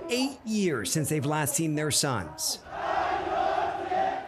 Eight years since they've last seen their sons.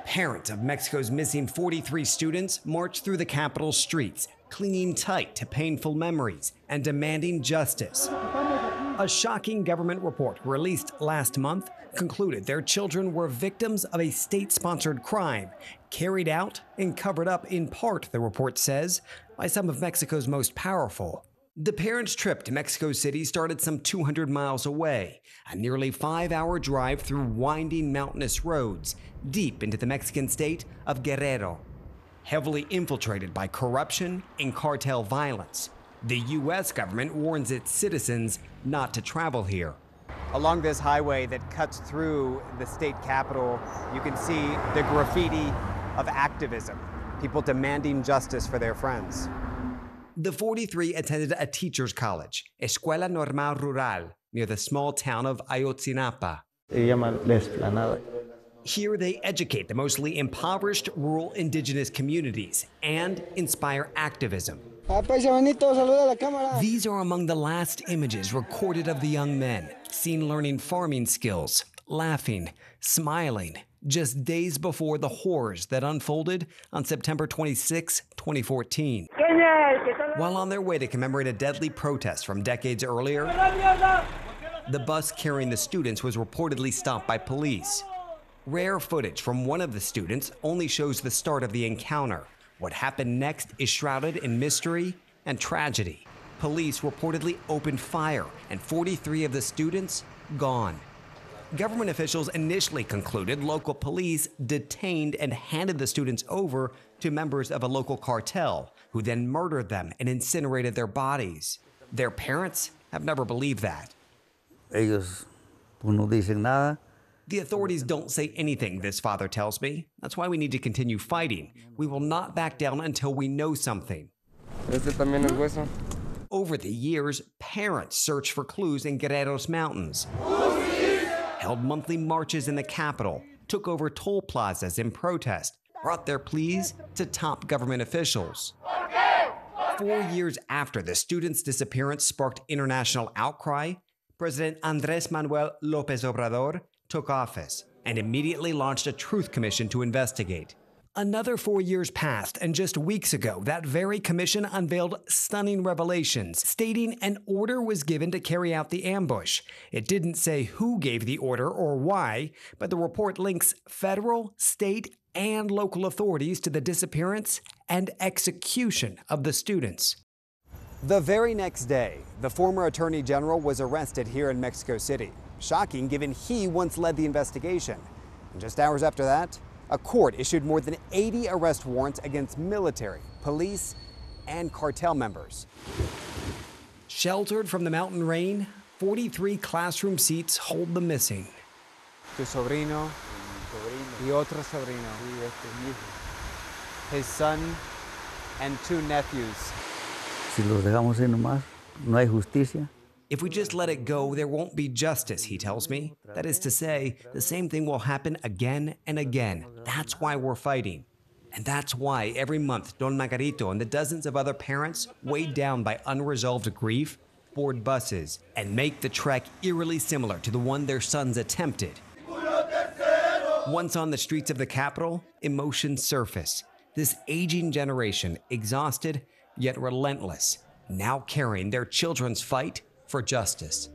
Parents of Mexico's missing 43 students marched through the capital streets, clinging tight to painful memories and demanding justice. A shocking government report released last month concluded their children were victims of a state-sponsored crime, carried out and covered up in part, the report says, by some of Mexico's most powerful. The parents' trip to Mexico City started some 200 miles away, a nearly 5-hour drive through winding mountainous roads, deep into the Mexican state of Guerrero. Heavily infiltrated by corruption and cartel violence, the U.S. government warns its citizens not to travel here. Along this highway that cuts through the state capital, you can see the graffiti of activism, people demanding justice for their friends. The 43 attended a teacher's college, Escuela Normal Rural, near the small town of Ayotzinapa. Here they educate the mostly impoverished rural indigenous communities and inspire activism. These are among the last images recorded of the young men, seen learning farming skills, laughing, smiling, just days before the horrors that unfolded on September 26, 2014. While on their way to commemorate a deadly protest from decades earlier, the bus carrying the students was reportedly stopped by police. Rare footage from one of the students only shows the start of the encounter. What happened next is shrouded in mystery and tragedy. Police reportedly opened fire, and 43 of the students gone. Government officials initially concluded local police detained and handed the students over to members of a local cartel, who then murdered them and incinerated their bodies. Their parents have never believed that. Ellos no dicen nada. The authorities don't say anything, this father tells me. That's why we need to continue fighting. We will not back down until we know something. Over the years, parents searched for clues in Guerrero's mountains, held monthly marches in the capital, took over toll plazas in protest, brought their pleas to top government officials. 4 years after the students' disappearance sparked international outcry, President Andrés Manuel López Obrador took office and immediately launched a truth commission to investigate. Another 4 years passed, and just weeks ago, that very commission unveiled stunning revelations, stating an order was given to carry out the ambush. It didn't say who gave the order or why, but the report links federal, state, and local authorities to the disappearance and execution of the students. The very next day, the former Attorney General was arrested here in Mexico City. Shocking, given he once led the investigation. And just hours after that, a court issued more than 80 arrest warrants against military, police, and cartel members. Sheltered from the mountain rain, 43 classroom seats hold the missing. Tu sobrino y otro sobrino. His son and 2 nephews. Si los dejamos ir nomás, no hay justicia. If we just let it go, there won't be justice, he tells me. That is to say, the same thing will happen again and again. That's why we're fighting. And that's why every month, Don Margarito and the dozens of other parents, weighed down by unresolved grief, board buses and make the trek eerily similar to the one their sons attempted. Once on the streets of the capital, emotions surface. This aging generation, exhausted yet relentless, now carrying their children's fight for justice.